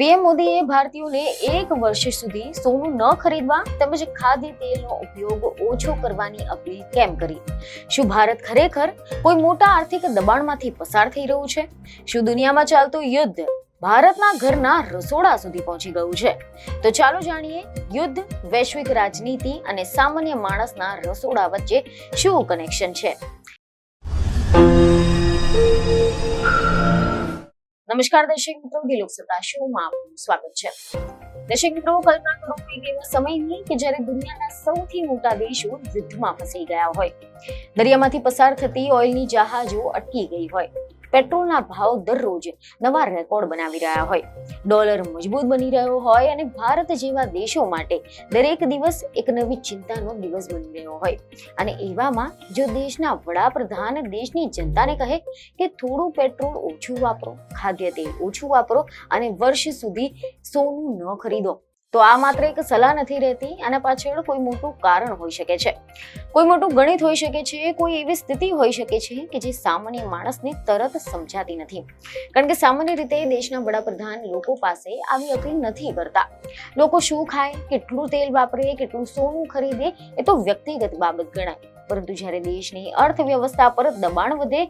PM મોદીએ ભારતીયોને એક વર્ષ સુધી સોનું ન ખરીદવા તેમજ ખાદ્ય તેલનો ઉપયોગ ઓછો કરવાની અપીલ કેમ કરી? શું ભારત ખરેખર કોઈ મોટા આર્થિક દબાણમાંથી પસાર થઈ રહ્યું છે? શું દુનિયામાં ચાલતું યુદ્ધ ભારતના ઘરના રસોડા સુધી પહોંચી ગયું છે? તો ચાલો જાણીએ યુદ્ધ, વૈશ્વિક રાજનીતિ અને સામાન્ય માણસના રસોડા વચ્ચે શું કનેક્શન છે. નમસ્કાર દર્શક મિત્રો, દિલોક સત્તા શોમાં આપનું સ્વાગત છે. દર્શક મિત્રો, કલ્પના કરો કે એવા સમયની કે જ્યારે દુનિયાના સૌથી મોટા દેશો યુદ્ધમાં ફસાઈ ગયા હોય, દરિયામાંથી પસાર થતી ઓઇલની જહાજો અટકી ગઈ હોય, પેટ્રોલના ભાવ દરરોજ નવા રેકોર્ડ બનાવી રહ્યા હોય, ડોલર મજબૂત બની રહ્યો હોય અને ભારત જેવા દેશો માટે દરેક દિવસ એક નવી ચિંતાનો દિવસ બની રહ્યો હોય, અને એવામાં જો દેશના વડાપ્રધાન દેશની જનતાને કહે કે થોડું પેટ્રોલ ઓછું વાપરો, ખાદ્ય તેલ ઓછું વાપરો અને વર્ષ સુધી સોનું ન ખરીદો, તો આ માત્ર એક સલાહ નથી રહેતી. આના પાછળ કોઈ મોટું કારણ હોઈ શકે છે, કોઈ મોટું ગણિત હોઈ શકે છે, કોઈ એવી સ્થિતિ હોઈ શકે છે કે જે સામાન્ય માણસને તરત સમજાતી નથી. કારણ કે સામાન્ય રીતે દેશના વડાપ્રધાન લોકો પાસે આવી અપીલ નથી કરતા. લોકો શું ખાય, કેટલું તેલ વાપરે, કેટલું સોનું ખરીદે એ તો વ્યક્તિગત બાબત ગણાય. પરંતુ જ્યારે દેશની અર્થવ્યવસ્થા પર દબાણ વધે,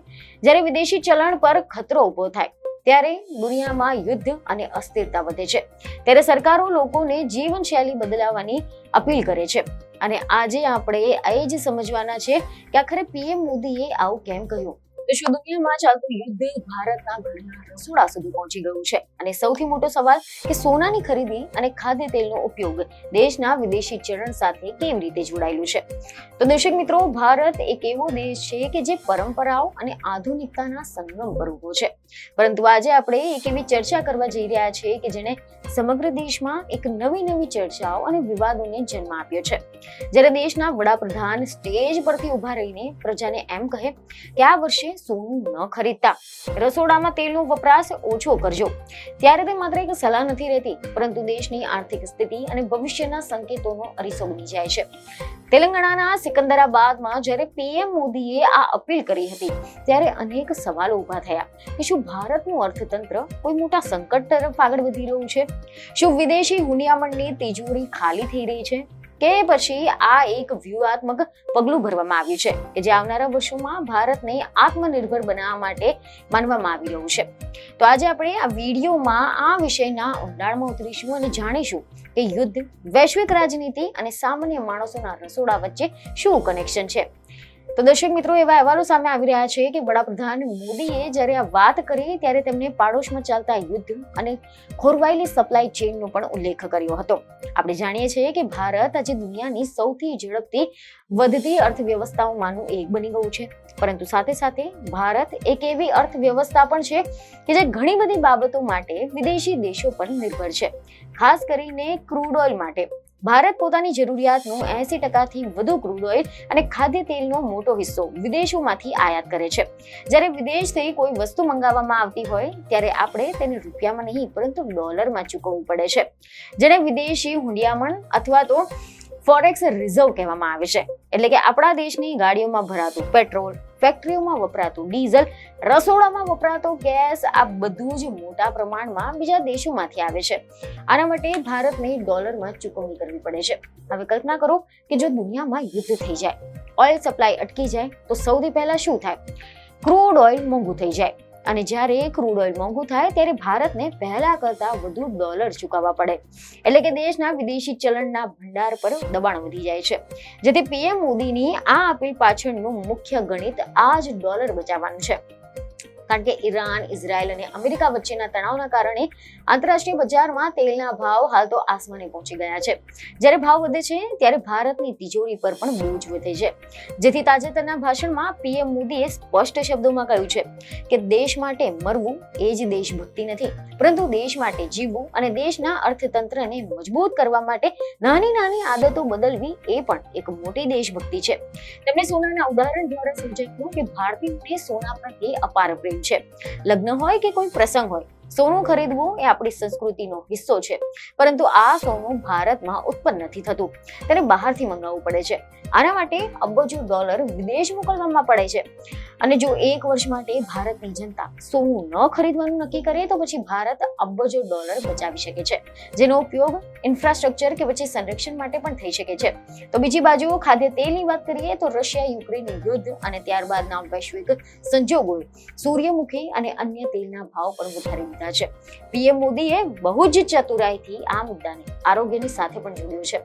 જ્યારે વિદેશી ચલણ પર ખતરો ઉભો થાય, ત્યારે દુનિયામાં યુદ્ધ અને અસ્થિરતા વધે છે, ત્યારે સરકારો લોકોને જીવનશૈલી બદલાવવાની અપીલ કરે છે. અને આજે આપણે એ જ સમજવાના છે કે આખરે પીએમ મોદીએ આવું કેમ કહ્યું. તો શું દુનિયામાં ચાલતું યુદ્ધ ભારતના ઘરના રસોડા સુધી પહોંચી ગયું છે? અને સૌથી મોટો સવાલ કે સોનાની ખરીદી અને ખાદ્ય તેલનો ઉપયોગ દેશના વિદેશી ચલણ સાથે કેવી રીતે જોડાયેલું છે? તો દર્શક મિત્રો, ભારત એક એવો દેશ છે કે જે પરંપરાઓ અને આધુનિકતાના સંગમ પર ઉભો છે. પરંતુ આજે આપણે એક એવી ચર્ચા કરવા જઈ રહ્યા છીએ કે જેને સમગ્ર દેશમાં એક નવી ચર્ચાઓ અને વિવાદોને જન્મ આપ્યો છે. જ્યારે દેશના વડાપ્રધાન સ્ટેજ પરથી ઉભા રહીને પ્રજાને એમ કહે કે આ વર્ષે સોનું ન ખરીદતા, રસોડામાં તેલનો વપરાશ ઓછો કરજો, ત્યારે તે માત્ર એક સલાહ નથી રહેતી, પરંતુ દેશની આર્થિક સ્થિતિ અને ભવિષ્યના સંકેતોનો અરીસો બની જાય છે. તેલંગાણાના સિકંદરાબાદમાં જ્યારે પીએમ મોદીએ આ અપીલ કરી હતી, ત્યારે અનેક સવાલો ઉભા થયા કે શું ભારતનું અર્થતંત્ર કોઈ મોટા સંકટ તરફ આગળ વધી રહ્યું છે? શું વિદેશી હુંડિયામણની તિજોરી ખાલી થઈ રહી છે? કે પછી આ એક વ્યૂહાત્મક પગલું ભરવામાં આવ્યું છે કે જે આવનારા વર્ષોમાં ભારતને આત્મનિર્ભર બનાવવા માટે માનવામાં આવી રહ્યું છે? તો આજે આપણે આ વિડીયોમાં આ વિષયના ઊંડાણમાં ઉતરીશું અને જાણીશું કે યુદ્ધ, વૈશ્વિક રાજનીતિ અને સામાન્ય માણસોના રસોડા વચ્ચે શું કનેક્શન છે. તો દર્શક મિત્રો, એવા અહેવાલો સામે આવી રહ્યા છે કે વડાપ્રધાન મોદીએ જ્યારે આ વાત કરી ત્યારે તેમણે પાડોશમાં ચાલતા યુદ્ધ અને ખોરવાયેલી સપ્લાય ચેઇનનો પણ ઉલ્લેખ કર્યો હતો. આપણે જાણીએ છીએ કે ભારત આજે દુનિયાની સૌથી ઝડપથી વધતી અર્થવ્યવસ્થાઓમાંનું એક બની ગયું છે. પરંતુ સાથે સાથે ભારત એક એવી અર્થવ્યવસ્થા પણ છે કે જે ઘણી બધી બાબતો માટે વિદેશી દેશો પર નિર્ભર છે. ખાસ કરીને ક્રૂડ ઓઇલ માટે ભારત પોતાની જરૂરિયાતનું 80%થી વધુ ક્રૂડ ઓઇલ અને ખાદ્ય તેલનો મોટો હિસ્સો વિદેશોમાંથી આયાત કરે છે. જ્યારે વિદેશથી કોઈ વસ્તુ મંગાવવામાં આવતી હોય ત્યારે આપણે તેને રૂપિયામાં નહીં પરંતુ ડોલરમાં ચૂકવવું પડે છે, જેને વિદેશી હુંડિયામણ અથવા તો ફોરેક્સ રિઝર્વ કહેવામાં આવે છે. એટલે કે આપણા દેશની ગાડીઓમાં ભરાતું પેટ્રોલ, ફેક્ટરીઓમાં વપરાતું ડીઝલ, રસોડામાં વપરાતો ગેસ, આ બધું જ મોટા પ્રમાણમાં બીજા દેશોમાંથી આવે છે. આના માટે ભારતને ડોલરમાં ચૂકવણી કરવી પડે છે. હવે કલ્પના કરો કે જો દુનિયામાં યુદ્ધ થઈ જાય, ઓઇલ સપ્લાય અટકી જાય, તો સૌથી પહેલા શું થાય? ક્રૂડ ઓઇલ મોંઘું થઈ જાય. અને જ્યારે ક્રૂડ ઓઇલ મોંઘું થાય ત્યારે ભારતને પહેલા કરતા વધુ ડોલર ચૂકવવા પડે. એટલે કે દેશના વિદેશી ચલણના ભંડાર પર દબાણ વધી જાય છે. જેથી પીએમ મોદીની આ અપીલ પાછળનું મુખ્ય ગણિત આ જ ડોલર બચાવવાનું છે. કારણ કે ઈરાન, ઇઝરાયલ અને અમેરિકા વચ્ચેના તણાવના કારણે આંતરરાષ્ટ્રીય બજારમાં તેલના ભાવ હાલ તો આસમાને પહોંચી ગયા છે. જ્યારે ભાવ વધે છે ત્યારે ભારતની તિજોરી પર પણ બોજ વધે છે. જેથી તાજેતરના ભાષણમાં પીએમ મોદીએ સ્પષ્ટ શબ્દોમાં કહ્યું છે કે દેશ માટે મરવું એ જ દેશભક્તિ નથી, પરંતુ દેશ માટે જીવવું અને દેશના અર્થતંત્રને મજબૂત કરવા માટે નાની આદતો બદલવી એ પણ એક મોટી દેશભક્તિ છે. તેમણે સોનાના ઉદાહરણ દ્વારા સમજાવ્યું કે ભારતીયોને સોના પ્રત્યે અપાર પ્રેમ છે. લગ્ન હોય કે કોઈ પ્રસંગ હોય, સોનું ખરીદવું એ આપણી સંસ્કૃતિનો હિસ્સો છે, પરંતુ આ સોનું ભારતમાં ઉત્પન્ન નથી થતું, તેને બહારથી મંગાવવું પડે છે. આના માટે અબજો ડોલર વિદેશ મોકલવામાં પડે છે. અને જો એક વર્ષ માટે ભારતની જનતા સોનું ન ખરીદવાનું નક્કી કરે તો પછી ભારત અબજો ડોલર બચાવી શકે છે, જેનો ઉપયોગ ઇન્ફ્રાસ્ટ્રક્ચર કે પછી સંરક્ષણ માટે પણ થઈ શકે છે. તો બીજી બાજુ ખાદ્ય તેલની વાત કરીએ તો રશિયા યુક્રેન યુદ્ધ અને ત્યારબાદના વૈશ્વિક સંજોગોએ સૂર્યમુખી અને અન્ય તેલના ભાવ પણ વધારી દીધા છે. પીએમ મોદીએ બહુ જ ચતુરાઈથી આ મુદ્દાને આરોગ્યની સાથે પણ જોડ્યો છે.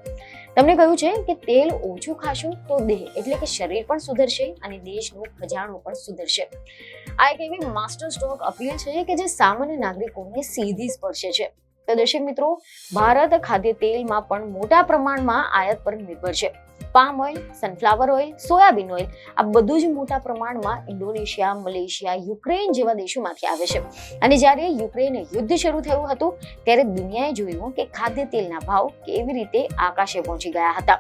તમને કહ્યું છે કે તેલ ઓછું ખાશો તો દેહ એટલે કે શરીર પણ સુધરશે અને દેશનું ખજાનો પણ સુધરશે. આ એક એવી માસ્ટર સ્ટ્રોક અપીલ છે કે જે સામાન્ય નાગરિકોને સીધી સ્પર્શે છે. તો દર્શક મિત્રો, ભારત ખાદ્ય તેલમાં પણ મોટા પ્રમાણમાં આયાત પર નિર્ભર છે. Palm oil, sunflower oil, soybean oil આ બધું જ મોટા પ્રમાણમાં ઇન્ડોનેશિયા, મલેશિયા, યુક્રેન જેવા દેશોમાંથી આવે છે. અને જ્યારે યુક્રેન યુદ્ધ શરૂ થયું હતું ત્યારે દુનિયાએ જોયું કે ખાદ્ય તેલના ભાવ કેવી રીતે આકાશે પહોંચી ગયા હતા.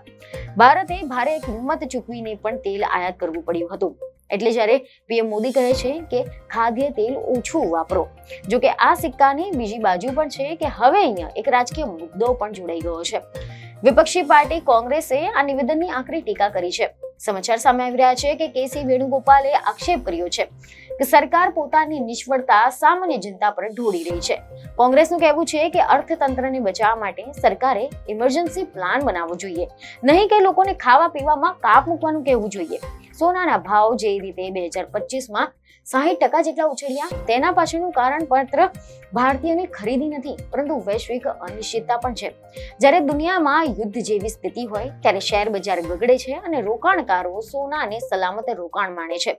ભારતે ભારે કિંમત ચૂકવીને પણ તેલ આયાત કરવું પડ્યું હતું. એટલે જ્યારે પીએમ મોદી કહે છે કે ખાદ્ય તેલ ઓછું વાપરો, જો કે આ સિક્કાની બીજી બાજુ પણ છે કે હવે અહીંયા એક રાજકીય મુદ્દો પણ જોડાઈ ગયો છે. વિપક્ષી પાર્ટી કોંગ્રેસે આ નિવેદનની આકરી ટીકા કરી છે. સમાચાર સામે આવી રહ્યા છે કે કેસી વેણુગોપાલે આક્ષેપ કર્યો છે કે સરકાર પોતાની નિષ્ફળતા સામાન્ય જનતા પર ઢોળી રહી છે. કોંગ્રેસનું કહેવું છે કે અર્થતંત્રને બચાવવા માટે સરકારે ઇમરજન્સી પ્લાન બનાવવો જોઈએ, નહીં કે લોકોને ખાવા પીવામાં કાપ મૂકવાનું કહેવું જોઈએ. સોનાના ભાવ જે રીતે 2025માં 60% જેટલા ઉછળ્યા તેના પાછળનું કારણ માત્ર ભારતીયોની ખરીદી નથી, પરંતુ વૈશ્વિક અનિશ્ચિતતા પણ છે. જ્યારે દુનિયામાં યુદ્ધ જેવી સ્થિતિ હોય ત્યારે શેર બજાર બગડે છે અને રોકાણકારો સોનાને સલામત રોકાણ માને છે.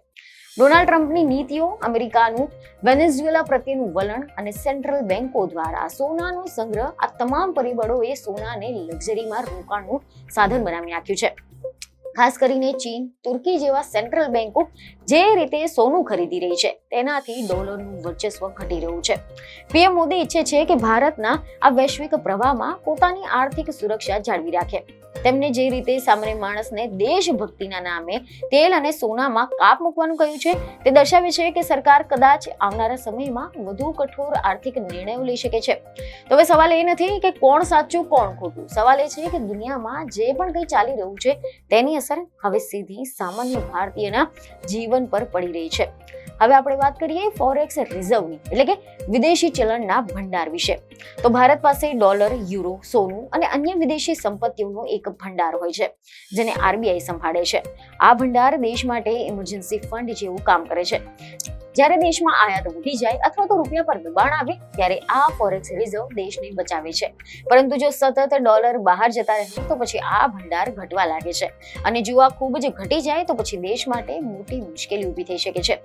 ડોનાલ્ડ ટ્રમ્પની નીતિઓ, અમેરિકાનું વેનેઝુએલા પ્રત્યેનું વલણ અને સેન્ટ્રલ બેન્કો દ્વારા સોનાનો સંગ્રહ આ તમામ પરિબળોએ સોનાને લક્ઝરીમાં રોકાણનું સાધન બનાવી નાખ્યું છે. ખાસ કરીને ચીન, તુર્કી જેવા સેન્ટ્રલ બેન્કો જે રીતે સોનું ખરીદી રહી છે તેનાથી ડોલરનું વર્ચસ્વ ઘટી રહ્યું છે. પીએમ મોદી ઈચ્છે છે કે ભારતના આ વૈશ્વિક પ્રવાહમાં પોતાની આર્થિક સુરક્ષા જાળવી રાખે. તેમને જે રીતે સામાન્ય માણસને દેશભક્તિના નામે તેલ અને સોનામાં કાપ મૂકવાનું કહ્યું છે તે દર્શાવે છે કે સરકાર કદાચ આવનારા સમયમાં વધુ કઠોર આર્થિક નિર્ણયો લઈ શકે છે. તો હવે સવાલ એ નથી કે કોણ સાચું કોણ ખોટું, સવાલ એ છે કે દુનિયામાં જે પણ કંઈ ચાલી રહ્યું છે તેની અસર હવે સીધી સામાન્ય ભારતીયના જીવન પર પડી રહી છે. હવે આપણે વાત કરીએ ફોરેક્સ રિઝર્વની, એટલે કે વિદેશી ચલણના ભંડાર વિશે. તો ભારત પાસે ડોલર, યુરો, સોનું અને અન્ય વિદેશી સંપત્તિઓનો એક ભંડાર હોય છે જેને આરબીઆઈ સંભાળે છે. આ ભંડાર દેશ માટે ઇમરજન્સી ફંડ જેવું કામ કરે છે. જ્યારે દેશમાં આયાત વધી જાય અથવા તો રૂપિયા પર દબાણ આવે ત્યારે આ ફોરેક્સ રિઝર્વ દેશને બચાવે છે. પરંતુ જો સતત ડોલર બહાર જતા રહે તો પછી આ ભંડાર ઘટવા લાગે છે અને જો આ ખૂબ જ ઘટી જાય તો પછી દેશ માટે મોટી મુશ્કેલી ઊભી થઈ શકે છે.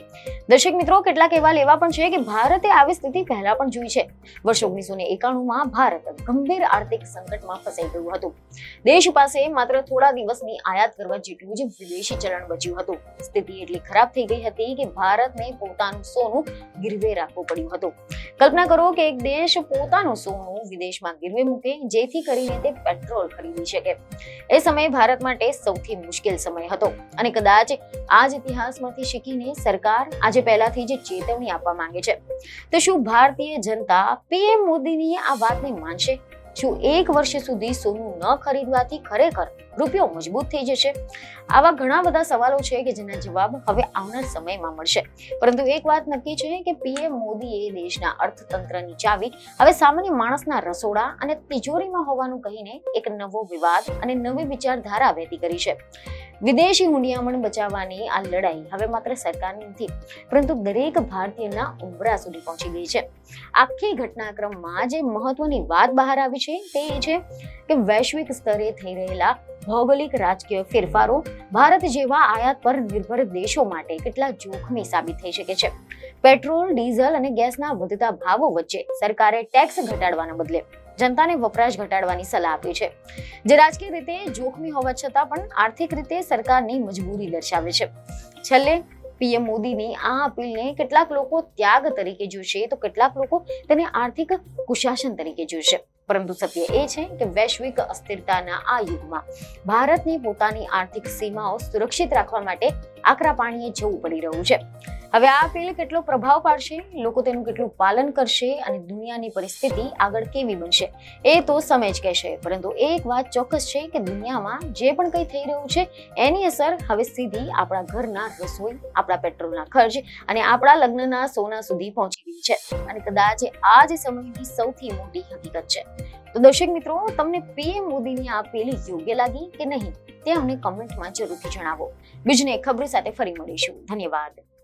દર્શક મિત્રો, કેટલાક એવા લેવા પણ છે કે ભારતે આવી સ્થિતિ પહેલા પણ જોઈ છે. વર્ષ 1991માં ભારત ગંભીર આર્થિક સંકટમાં ફસાઈ ગયું હતું. દેશ પાસે માત્ર થોડા દિવસની આયાત કરવા જેટલું જ વિદેશી ચલણ બચ્યું હતું. સ્થિતિ એટલી ખરાબ થઈ ગઈ હતી કે ભારતને પોતાનું સોનું ગીરવે રાખવું પડ્યું હતું. કલ્પના કરો કે એક દેશ પોતાનું સોનું વિદેશમાં ગીરવે મૂકે જેથી કરીને તે પેટ્રોલ ખરીદી શકે. એ સમયે ભારત માટે સૌથી મુશ્કેલ સમય હતો અને કદાચ આ જ ઇતિહાસમાંથી શીખીને સરકાર આજે પહેલાથી જ ચેતવણી આપવા માંગે છે. તો શું ભારતીય જનતા પીએમ મોદીની આ વાતને માનશે? શું એક વર્ષ સુધી સોનું ન ખરીદવાથી ખરેખર રૂપિયો મજબૂત થઈ જશે? આવા ઘણા બધા સવાલો છે કે જેના જવાબ હવે આવનાર સમયમાં મળશે. પરંતુ એક વાત નક્કી છે કે પીએમ મોદીએ દેશના અર્થતંત્રની ચાવી હવે સામાન્ય માણસના રસોડા અને તિજોરીમાં હોવાનું કહીને એક નવો વિવાદ અને નવી વિચારધારા વહેતી કરી છે. વિદેશી હુંડિયામણ બચાવવાની આ લડાઈ હવે માત્ર સરકારની નથી, પરંતુ દરેક ભારતીયના ઉંબરા સુધી પહોંચી ગઈ છે. આખી ઘટનાક્રમમાં જે મહત્વની વાત બહાર આવી છે તે એ છે કે વૈશ્વિક સ્તરે થઈ રહેલા ભૌગોલિક રાજકીય ફેરફારો ભારત જેવા આયાત પર નિર્ભર દેશો માટે કેટલા જોખમી સાબિત થઈ શકે છે. પેટ્રોલ, ડીઝલ અને ગેસના વધતા ભાવો વચ્ચે સરકારે ટેક્સ ઘટાડવાના બદલે જનતાને વપરાશ ઘટાડવાની સલાહ આપી છે, જે રાજકીય રીતે જોખમી હોવા છતાં પણ આર્થિક રીતે સરકારની મજબૂરી દર્શાવે છે. છેલ્લે પીએમ મોદીની આ અપીલને કેટલાક લોકો ત્યાગ તરીકે જોશે તો કેટલાક લોકો તેને આર્થિક કુશાસન તરીકે જોશે. પરંતુ સત્ય એ છે કે વૈશ્વિક અસ્થિરતાના આ યુગમાં ભારતને પોતાની આર્થિક સીમાઓ સુરક્ષિત રાખવા માટે આકરા પાણીએ જવું પડી રહ્યું છે. હવે આ અપીલ કેટલો પ્રભાવ પાડશે, લોકો તેનું કેટલું પાલન કરશે અને દુનિયાની પરિસ્થિતિ આગળ કેવી બનશે એ તો સમય જ કહેશે. પરંતુ એક વાત ચોક્કસ છે કે દુનિયામાં જે પણ કંઈ થઈ રહ્યું છે એની અસર હવે સીધી આપણા ઘરના રસોઈ, આપણા પેટ્રોલના ખર્ચ અને આપણા લગ્નના સોના સુધી પહોંચી ગઈ છે. અને કદાચ આ જ સમયની સૌથી મોટી હકીકત છે. તો દર્શક મિત્રો, તમને પીએમ મોદીની આ અપીલ યોગ્ય લાગી કે નહીં તે અમને કમેન્ટમાં જરૂરથી જણાવો. બીજને ખબર સાથે ફરી મળીશું. ધન્યવાદ.